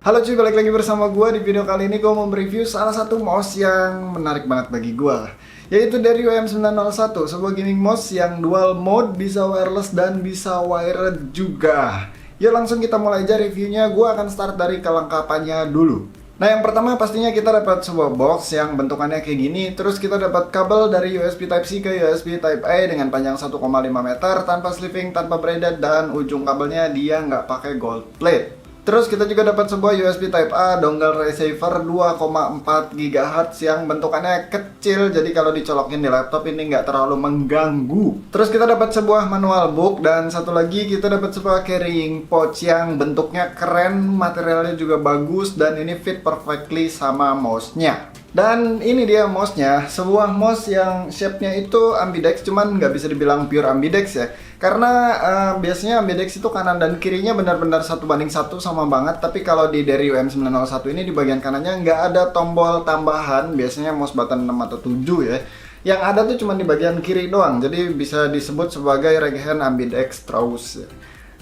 Halo cuy, balik lagi bersama gue. Di video kali ini gue mau mereview salah satu mouse yang menarik banget bagi gue, yaitu dari WM901, sebuah gaming mouse yang dual mode, bisa wireless dan bisa wired juga. Yuk langsung kita mulai aja reviewnya. Gue akan start dari kelengkapannya dulu. Nah, yang pertama pastinya kita dapat sebuah box yang bentukannya kayak gini. Terus kita dapat kabel dari USB Type-C ke USB Type-A dengan panjang 1,5 meter, tanpa sleeving, tanpa braided, dan ujung kabelnya dia nggak pakai gold plate. Terus kita juga dapat sebuah USB Type-A dongle receiver 2,4 GHz yang bentukannya kecil, jadi kalau dicolokin di laptop ini nggak terlalu mengganggu. Terus kita dapat sebuah manual book, dan satu lagi kita dapat sebuah carrying pouch yang bentuknya keren, materialnya juga bagus, dan ini fit perfectly sama mouse-nya. Dan ini dia mouse-nya, sebuah mouse yang shape-nya itu ambidex, cuman nggak bisa dibilang pure ambidex ya. Karena biasanya ambidex itu kanan dan kirinya benar-benar 1:1 sama banget. Tapi kalau di dari WM901 ini di bagian kanannya nggak ada tombol tambahan, biasanya mouse button 6 atau 7 ya. Yang ada tuh cuma di bagian kiri doang, jadi bisa disebut sebagai right hand ambidextrous.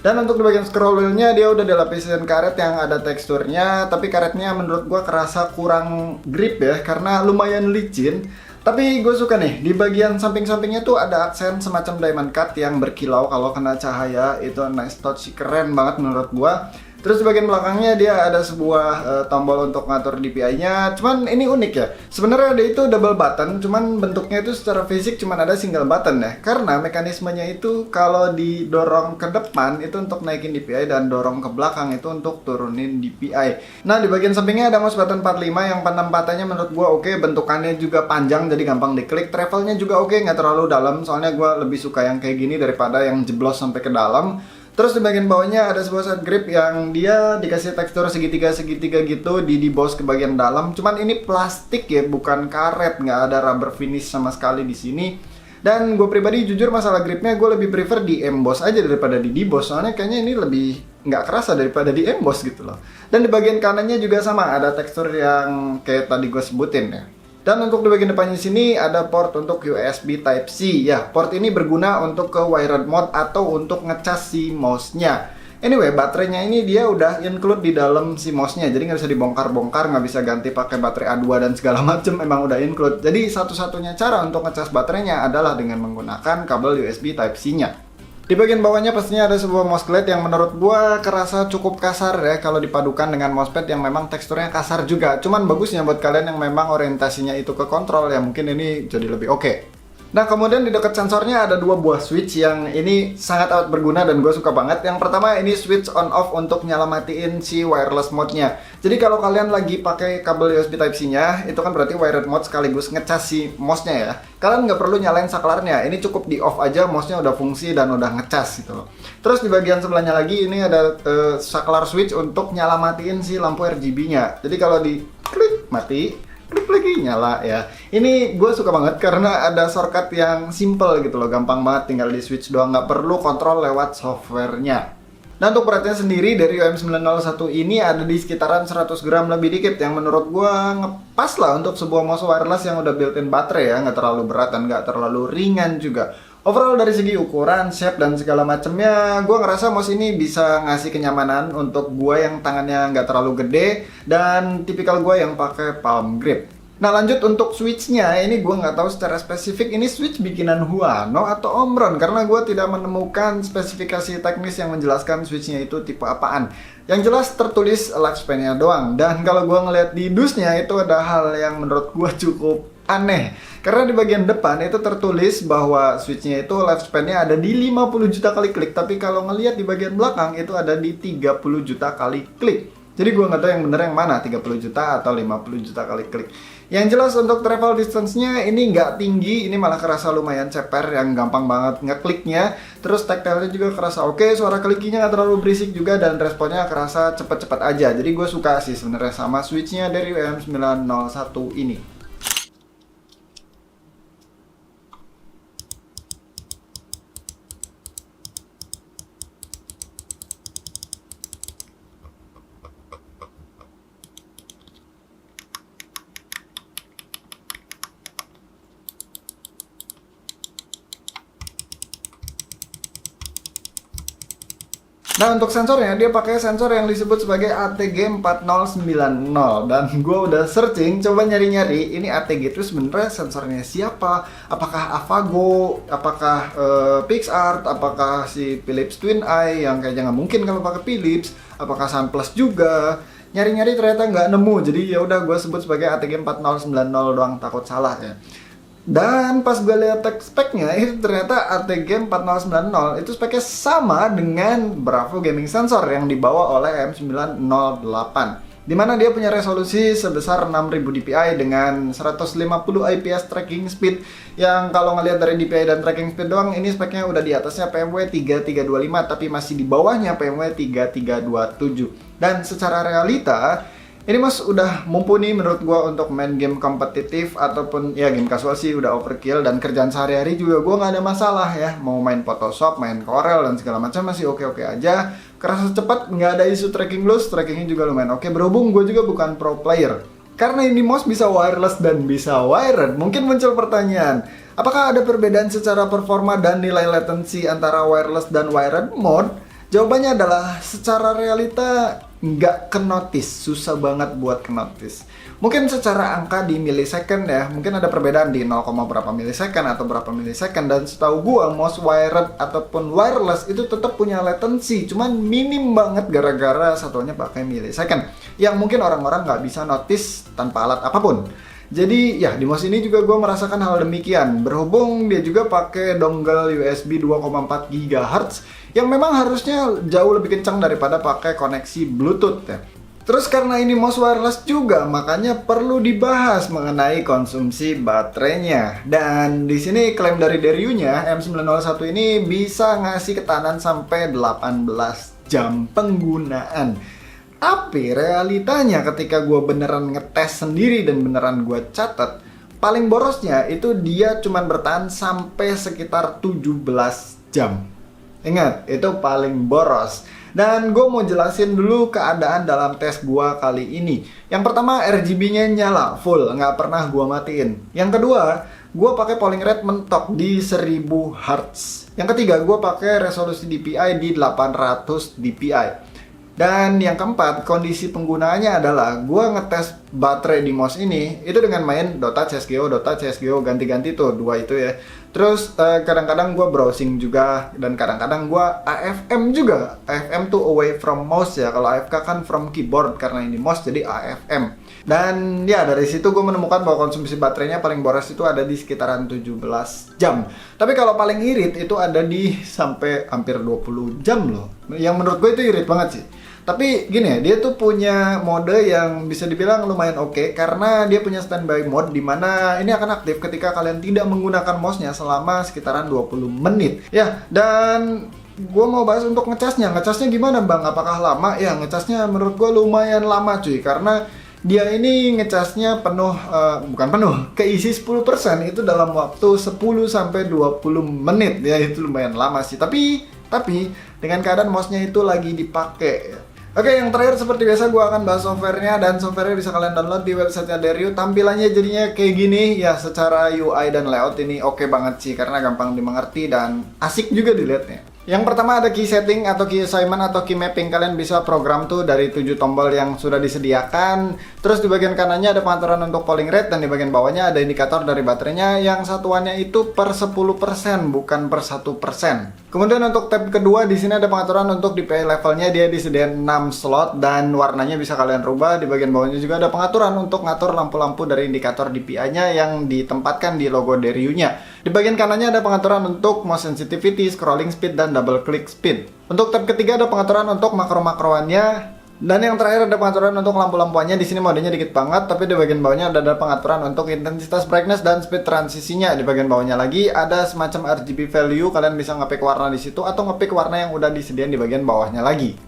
Dan untuk di bagian scroll wheel-nya dia udah dilapisin karet yang ada teksturnya, tapi karetnya menurut gua kerasa kurang grip ya, karena lumayan licin. Tapi gue suka nih, di bagian samping-sampingnya tuh ada aksen semacam diamond cut yang berkilau kalau kena cahaya. Itu nice touch, keren banget menurut gua. Terus di bagian belakangnya dia ada sebuah tombol untuk ngatur DPI-nya. Cuman ini unik ya. Sebenarnya ada itu double button, cuman bentuknya itu secara fisik cuman ada single button ya. Karena mekanismenya itu kalau didorong ke depan itu untuk naikin DPI, dan dorong ke belakang itu untuk turunin DPI. Nah, di bagian sampingnya ada mouse button 45 yang penempatannya menurut gua oke. Bentukannya juga panjang jadi gampang diklik. Travelnya juga oke, nggak terlalu dalam. Soalnya gua lebih suka yang kayak gini daripada yang jeblos sampai ke dalam. Terus di bagian bawahnya ada sebuah side grip yang dia dikasih tekstur segitiga-segitiga gitu di boss ke bagian dalam. Cuman ini plastik ya, bukan karet, nggak ada rubber finish sama sekali di sini. Dan gue pribadi jujur masalah gripnya gue lebih prefer di emboss aja daripada di deboss. Soalnya kayaknya ini lebih nggak kerasa daripada di emboss gitu loh. Dan di bagian kanannya juga sama, ada tekstur yang kayak tadi gue sebutin ya. Dan untuk di bagian depannya sini ada port untuk USB Type-C. Ya, port ini berguna untuk ke wired mode atau untuk ngecas si mouse-nya. Anyway, baterainya ini dia udah include di dalam si mouse-nya. Jadi nggak bisa dibongkar-bongkar, nggak bisa ganti pakai baterai A2 dan segala macem, emang udah include. Jadi satu-satunya cara untuk ngecas baterainya adalah dengan menggunakan kabel USB Type-C-nya. Di bagian bawahnya pastinya ada sebuah mousepad yang menurut gua kerasa cukup kasar ya kalau dipadukan dengan mousepad yang memang teksturnya kasar juga. Cuman bagusnya buat kalian yang memang orientasinya itu ke kontrol ya, mungkin ini jadi lebih oke. Nah, kemudian di dekat sensornya ada dua buah switch yang ini sangat amat berguna dan gue suka banget. Yang pertama ini switch on off untuk nyalamatiin si wireless mode-nya. Jadi kalau kalian lagi pakai kabel USB Type-C-nya, itu kan berarti wired mode sekaligus ngecas si mouse-nya ya. Kalian nggak perlu nyalain saklarnya, ini cukup di off aja, mouse-nya udah fungsi dan udah ngecas gitu loh. Terus di bagian sebelahnya lagi ini ada saklar switch untuk nyalamatiin si lampu RGB-nya. Jadi kalau di klik mati, klik lagi nyala ya. Ini gue suka banget karena ada shortcut yang simple gitu loh, gampang banget, tinggal di switch doang, nggak perlu kontrol lewat softwarenya. Nah, untuk beratnya sendiri dari WM901 ini ada di sekitaran 100 gram lebih dikit, yang menurut gue ngepas lah untuk sebuah mouse wireless yang udah built-in baterai ya, nggak terlalu berat dan nggak terlalu ringan juga. Overall dari segi ukuran, shape, dan segala macamnya, gue ngerasa mouse ini bisa ngasih kenyamanan untuk gue yang tangannya nggak terlalu gede dan tipikal gue yang pakai palm grip. Nah, lanjut untuk switch-nya, ini gue nggak tahu secara spesifik ini switch bikinan Huano atau Omron, karena gue tidak menemukan spesifikasi teknis yang menjelaskan switch-nya itu tipe apaan. Yang jelas tertulis lifespan-nya doang, dan kalau gue ngeliat di dusnya itu ada hal yang menurut gue cukup aneh. Karena di bagian depan itu tertulis bahwa switch-nya itu lifespan-nya ada di 50 juta kali klik, tapi kalau ngelihat di bagian belakang itu ada di 30 juta kali klik. Jadi gue nggak tahu yang bener yang mana, 30 juta atau 50 juta kali klik. Yang jelas untuk travel distance-nya ini nggak tinggi, ini malah kerasa lumayan ceper, yang gampang banget ngekliknya. Terus tactile-nya juga kerasa oke, suara klikinya nggak terlalu berisik juga, dan responnya kerasa cepet-cepet aja. Jadi gue suka sih sebenarnya sama switch-nya dari WM901 ini. Nah, untuk sensornya dia pakai sensor yang disebut sebagai ATG 4090 dan gue udah searching, coba nyari-nyari ini ATG itu sebenarnya sensornya siapa? Apakah Avago, apakah PixArt, apakah si Philips Twin Eye yang kayaknya nggak mungkin kalau pakai Philips, apakah Sunplus juga? Nyari-nyari ternyata nggak nemu, jadi ya udah gue sebut sebagai ATG 4090 doang, takut salah ya. Dan pas gue lihat speknya itu ternyata ATG 4090 itu speknya sama dengan Bravo Gaming Sensor yang dibawa oleh M908, dimana dia punya resolusi sebesar 6000 dpi dengan 150 IPS tracking speed, yang kalau ngelihat dari DPI dan tracking speed doang ini speknya udah di atasnya PMW 3325 tapi masih di bawahnya PMW 3327. Dan secara realita ini mas udah mumpuni menurut gua untuk main game kompetitif ataupun ya game casual sih udah overkill, dan kerjaan sehari-hari juga gua nggak ada masalah ya, mau main Photoshop, main Corel dan segala macam masih oke-oke aja. Kerasa cepat, nggak ada isu tracking loss, trackingnya juga lumayan oke. Berhubung gue juga bukan pro player, karena ini mouse bisa wireless dan bisa wired, mungkin muncul pertanyaan, apakah ada perbedaan secara performa dan nilai latency antara wireless dan wired mode? Jawabannya adalah secara realita nggak kenotis, susah banget buat kenotis. Mungkin secara angka di millisecond ya, mungkin ada perbedaan di 0, berapa millisecond atau berapa millisecond, dan setahu gua mouse wired ataupun wireless itu tetap punya latency, cuman minim banget gara-gara satuannya pakai millisecond, yang mungkin orang-orang nggak bisa notice tanpa alat apapun. Jadi ya di mouse ini juga gue merasakan hal demikian, berhubung dia juga pakai dongle USB 2,4 GHz yang memang harusnya jauh lebih kencang daripada pakai koneksi Bluetooth ya. Terus karena ini mouse wireless juga, makanya perlu dibahas mengenai konsumsi baterainya. Dan di sini klaim dari Dairyu-nya, M901 ini bisa ngasih ketahanan sampai 18 jam penggunaan. Tapi realitanya ketika gue beneran ngetes sendiri dan beneran gue catat, paling borosnya itu dia cuma bertahan sampai sekitar 17 jam. Ingat, itu paling boros. Dan gue mau jelasin dulu keadaan dalam tes gue kali ini. Yang pertama, RGB-nya nyala full, nggak pernah gue matiin. Yang kedua, gue pakai polling rate mentok di 1000 Hz. Yang ketiga, gue pakai resolusi DPI di 800 DPI. Dan yang keempat, kondisi penggunaannya adalah gue ngetes baterai di mouse ini itu dengan main Dota, CSGO, ganti-ganti tuh dua itu ya. Terus kadang-kadang gue browsing juga, dan kadang-kadang gue AFM juga. AFM tuh away from mouse ya, kalau AFK kan from keyboard, karena ini mouse jadi AFM. Dan ya dari situ gue menemukan bahwa konsumsi baterainya paling boros itu ada di sekitaran 17 jam. Tapi kalau paling irit itu ada di sampai hampir 20 jam loh. Yang menurut gue itu irit banget sih. Tapi gini ya, dia tuh punya mode yang bisa dibilang lumayan oke, karena dia punya standby mode dimana ini akan aktif ketika kalian tidak menggunakan mouse-nya selama sekitaran 20 menit. Ya, dan gue mau bahas untuk ngecasnya. Ngecasnya gimana bang? Apakah lama? Ya, ngecasnya menurut gue lumayan lama cuy, karena dia ini ngecasnya penuh, bukan penuh, keisi 10% itu dalam waktu 10-20 menit. Ya, itu lumayan lama sih. Tapi dengan keadaan mouse-nya itu lagi dipakai ya. Oke, yang terakhir seperti biasa gue akan bahas softwarenya, dan softwarenya bisa kalian download di websitenya Dairyu. Tampilannya jadinya kayak gini ya, secara UI dan layout ini oke banget sih, karena gampang dimengerti dan asik juga dilihatnya. Yang pertama ada key setting atau key assignment atau key mapping. Kalian bisa program tuh dari 7 tombol yang sudah disediakan. Terus di bagian kanannya ada pengaturan untuk polling rate, dan di bagian bawahnya ada indikator dari baterainya yang satuannya itu per 10%, bukan per 1%. Kemudian untuk tab kedua di sini ada pengaturan untuk DPI levelnya, dia disediakan 6 slot dan warnanya bisa kalian rubah. Di bagian bawahnya juga ada pengaturan untuk ngatur lampu-lampu dari indikator DPI-nya yang ditempatkan di logo Dairyu-nya. Di bagian kanannya ada pengaturan untuk mouse sensitivity, scrolling speed, dan double click speed. Untuk tab ketiga ada pengaturan untuk makro-makroannya. Dan yang terakhir ada pengaturan untuk lampu-lampuannya. Di sini modenya dikit banget, tapi di bagian bawahnya ada pengaturan untuk intensitas brightness dan speed transisinya. Di bagian bawahnya lagi ada semacam RGB value, kalian bisa ngepick warna di situ atau ngepick warna yang udah disediain di bagian bawahnya lagi.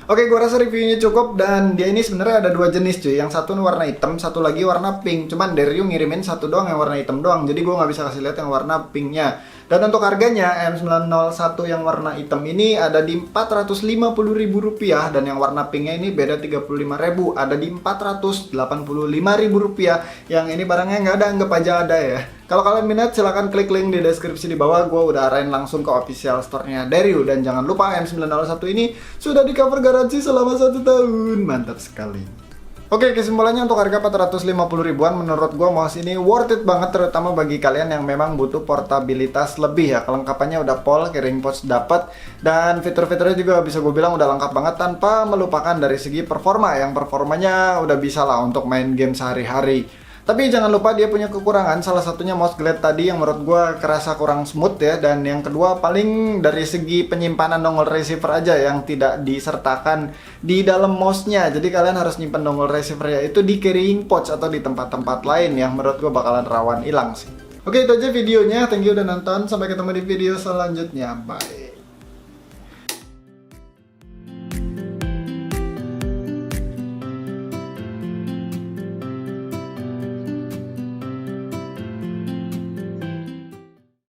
Oke, gue rasa reviewnya cukup, dan dia ini sebenarnya ada dua jenis cuy. Yang satu warna hitam, satu lagi warna pink. Cuman Dairyu ngirimin satu doang yang warna hitam doang, jadi gue nggak bisa kasih lihat yang warna pinknya. Dan untuk harganya M901 yang warna hitam ini ada di Rp450.000 dan yang warna pinknya ini beda Rp35.000, ada di Rp485.000. Yang ini barangnya nggak ada, anggap aja ada ya. Kalau kalian minat silahkan klik link di deskripsi di bawah, gue udah arahin langsung ke official store-nya Dairyu. Dan jangan lupa M901 ini sudah di cover garansi selama 1 tahun, mantap sekali. Oke, kesimpulannya untuk harga 450.000-an menurut gue mouse ini worth it banget, terutama bagi kalian yang memang butuh portabilitas lebih ya. Kelengkapannya udah pol, carrying pouch dapat, dan fitur-fiturnya juga bisa gue bilang udah lengkap banget tanpa melupakan dari segi performa, yang performanya udah bisa lah untuk main game sehari-hari. Tapi jangan lupa dia punya kekurangan, salah satunya mouse glide tadi yang menurut gue kerasa kurang smooth ya. Dan yang kedua paling dari segi penyimpanan dongle receiver aja yang tidak disertakan di dalam mouse-nya. Jadi kalian harus nyimpan dongle receiver-nya itu di carrying pouch atau di tempat-tempat lain yang menurut gue bakalan rawan hilang sih. Oke, itu aja videonya, thank you udah nonton, sampai ketemu di video selanjutnya, bye.